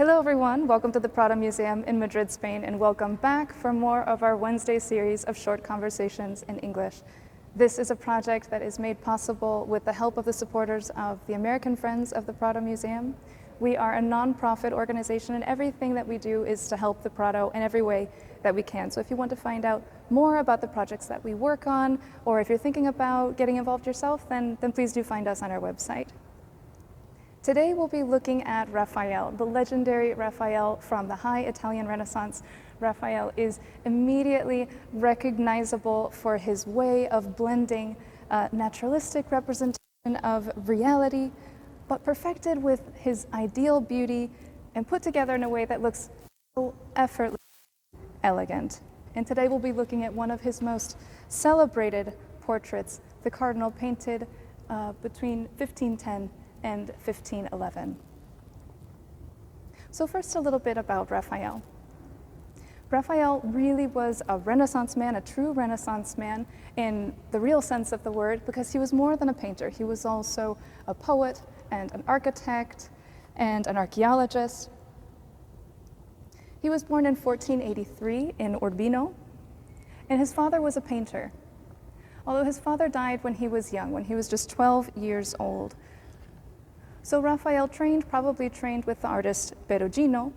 Hello everyone, welcome to the Prado Museum in Madrid, Spain, and welcome back for more of our Wednesday series of short conversations in English. This is a project that is made possible with the help of the supporters of the American Friends of the Prado Museum. We are a non-profit organization and everything that we do is to help the Prado in every way that we can. So if you want to find out more about the projects that we work on, or if you're thinking about getting involved yourself, then please do find us on our website. Today we'll be looking at Raphael, the legendary Raphael from the High Italian Renaissance. Raphael is immediately recognizable for his way of blending naturalistic representation of reality, but perfected with his ideal beauty and put together in a way that looks so effortlessly elegant. And today we'll be looking at one of his most celebrated portraits, the Cardinal, painted between 1510 and 1511. So first a little bit about Raphael. Raphael really was a Renaissance man, a true Renaissance man in the real sense of the word, because he was more than a painter. He was also a poet and an architect and an archaeologist. He was born in 1483 in Urbino, and his father was a painter. Although his father died when he was young, when he was just 12 years old. So Raphael probably trained with the artist Perugino,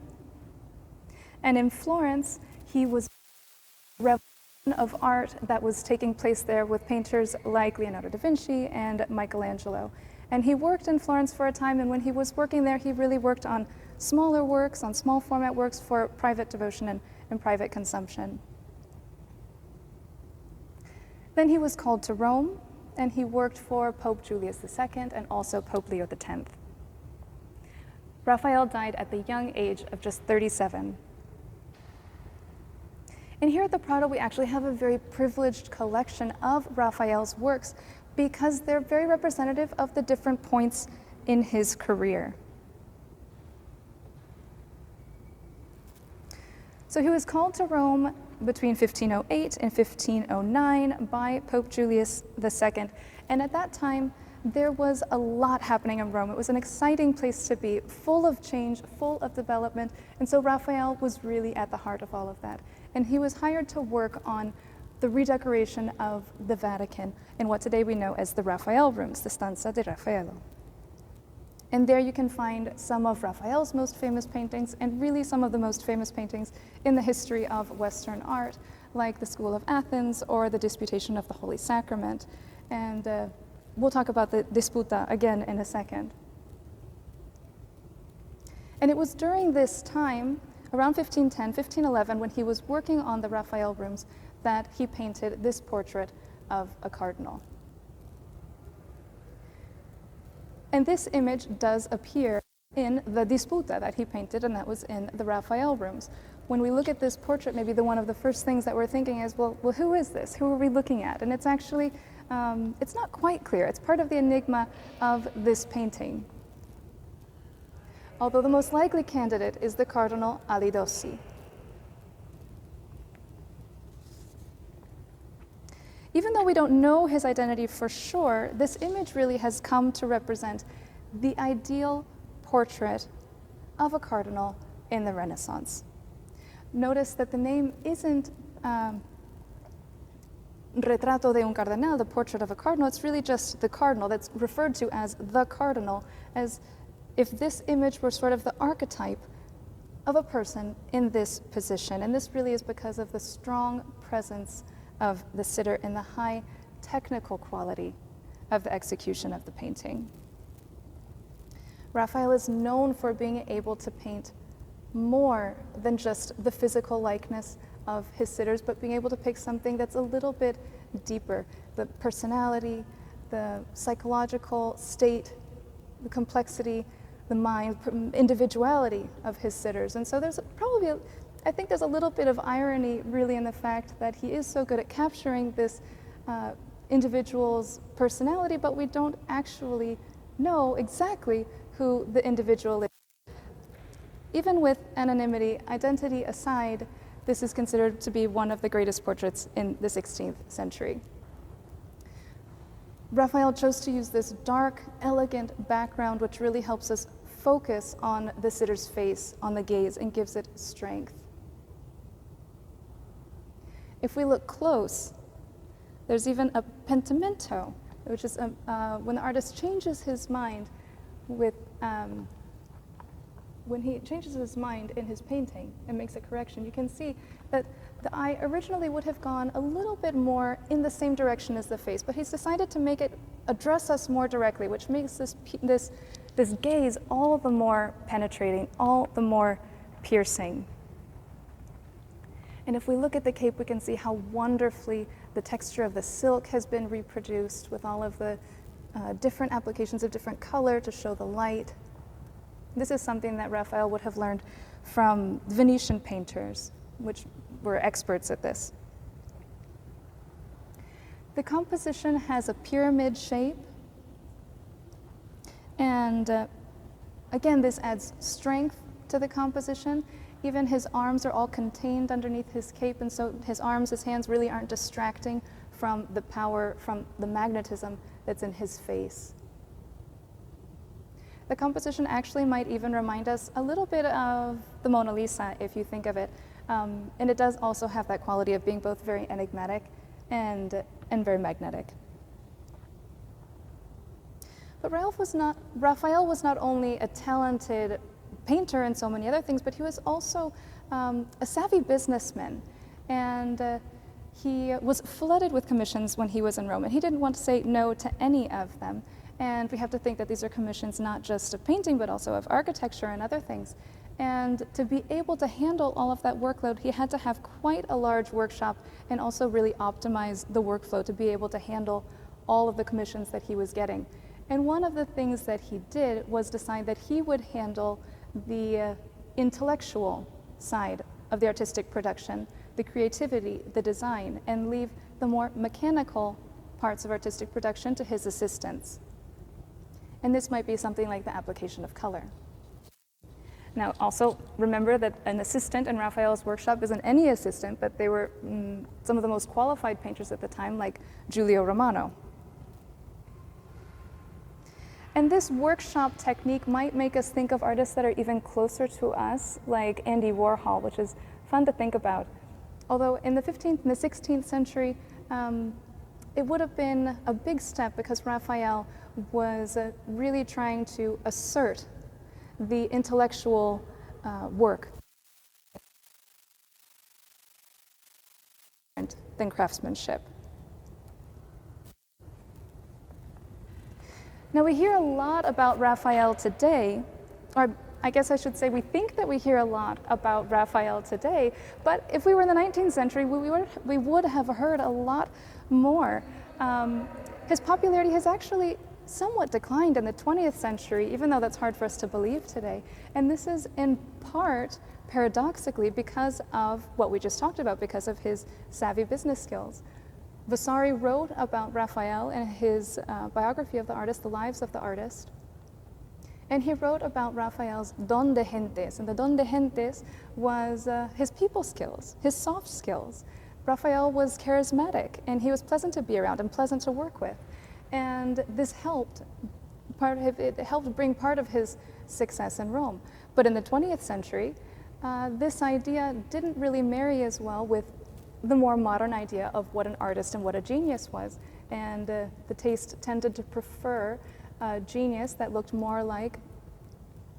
and in Florence he was a revolution of art that was taking place there with painters like Leonardo da Vinci and Michelangelo. And he worked in Florence for a time, and when he was working there he really worked on smaller works, on small format works for private devotion and private consumption. Then he was called to Rome, and he worked for Pope Julius II and also Pope Leo X. Raphael died at the young age of just 37. And here at the Prado we actually have a very privileged collection of Raphael's works because they're very representative of the different points in his career. So he was called to Rome between 1508 and 1509 by Pope Julius II. And at that time, there was a lot happening in Rome. It was an exciting place to be, full of change, full of development. And so Raphael was really at the heart of all of that. And he was hired to work on the redecoration of the Vatican in what today we know as the Raphael rooms, the Stanza di Raffaello. And there you can find some of Raphael's most famous paintings, and really some of the most famous paintings in the history of Western art, like the School of Athens or the Disputation of the Holy Sacrament. And we'll talk about the Disputa again in a second. And it was during this time, around 1510, 1511, when he was working on the Raphael rooms, that he painted this portrait of a cardinal. And this image does appear in the Disputa that he painted, and that was in the Raphael rooms. When we look at this portrait, maybe one of the first things that we're thinking is, well, who is this? Who are we looking at? And it's actually, it's not quite clear. It's part of the enigma of this painting. Although the most likely candidate is the Cardinal Alidossi. Even though we don't know his identity for sure, this image really has come to represent the ideal portrait of a cardinal in the Renaissance. Notice that the name isn't Retrato de un Cardenal, the portrait of a cardinal. It's really just the cardinal that's referred to as the cardinal, as if this image were sort of the archetype of a person in this position. And this really is because of the strong presence of the sitter and the high technical quality of the execution of the painting. Raphael is known for being able to paint more than just the physical likeness of his sitters, but being able to pick something that's a little bit deeper, the personality, the psychological state, the complexity, the mind, individuality of his sitters. And so there's probably I think there's a little bit of irony really in the fact that he is so good at capturing this individual's personality, but we don't actually know exactly who the individual is. Even with anonymity, identity aside, this is considered to be one of the greatest portraits in the 16th century. Raphael chose to use this dark, elegant background, which really helps us focus on the sitter's face, on the gaze, and gives it strength. If we look close, there's even a pentimento, which is when the artist changes his mind with, when he changes his mind in his painting and makes a correction, you can see that the eye originally would have gone a little bit more in the same direction as the face, but he's decided to make it address us more directly, which makes this gaze all the more penetrating, all the more piercing. And if we look at the cape, we can see how wonderfully the texture of the silk has been reproduced with all of the different applications of different color to show the light. This is something that Raphael would have learned from Venetian painters, which were experts at this. The composition has a pyramid shape, and again, this adds strength to the composition. Even his arms are all contained underneath his cape, and so his arms, his hands really aren't distracting from the power, from the magnetism that's in his face. The composition actually might even remind us a little bit of the Mona Lisa, if you think of it. And it does also have that quality of being both very enigmatic and very magnetic. But Raphael was not only a talented painter and so many other things, but he was also a savvy businessman. And he was flooded with commissions when he was in Rome, and he didn't want to say no to any of them. And we have to think that these are commissions not just of painting, but also of architecture and other things. And to be able to handle all of that workload, he had to have quite a large workshop and also really optimize the workflow to be able to handle all of the commissions that he was getting. And one of the things that he did was decide that he would handle the intellectual side of the artistic production, the creativity, the design, and leave the more mechanical parts of artistic production to his assistants. And this might be something like the application of color. Now, also remember that an assistant in Raphael's workshop isn't any assistant, but they were some of the most qualified painters at the time, like Giulio Romano. And this workshop technique might make us think of artists that are even closer to us, like Andy Warhol, which is fun to think about. Although in the 15th and the 16th century, it would have been a big step because Raphael was really trying to assert the intellectual work than craftsmanship. Now we hear a lot about Raphael today, or I guess I should say we think that we hear a lot about Raphael today, but if we were in the 19th century, we would have heard a lot more. His popularity has actually somewhat declined in the 20th century, even though that's hard for us to believe today. And this is in part, paradoxically, because of what we just talked about, because of his savvy business skills. Vasari wrote about Raphael in his biography of the artist, The Lives of the Artist. And he wrote about Raphael's don de gentes, and the don de gentes was his people skills, his soft skills. Raphael was charismatic, and he was pleasant to be around and pleasant to work with. And this helped bring part of his success in Rome. But in the 20th century, this idea didn't really marry as well with the more modern idea of what an artist and what a genius was. And the taste tended to prefer a genius that looked more like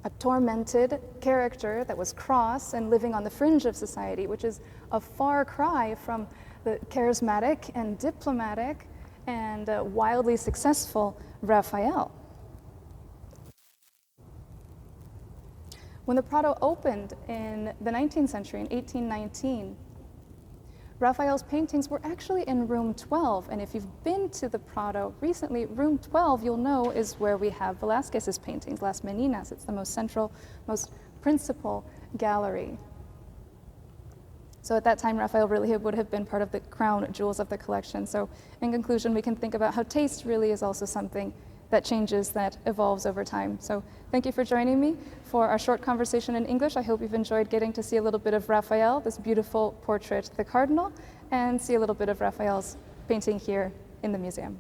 a tormented character that was cross and living on the fringe of society, which is a far cry from the charismatic and diplomatic and wildly successful Raphael. When the Prado opened in the 19th century, in 1819, Raphael's paintings were actually in room 12, and if you've been to the Prado recently, room 12, you'll know, is where we have Velázquez's paintings, Las Meninas. It's the most central, most principal gallery. So at that time, Raphael really would have been part of the crown jewels of the collection. So in conclusion, we can think about how taste really is also something that changes, that evolves over time. So thank you for joining me for our short conversation in English. I hope you've enjoyed getting to see a little bit of Raphael, this beautiful portrait, The Cardinal, and see a little bit of Raphael's painting here in the museum.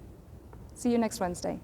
See you next Wednesday.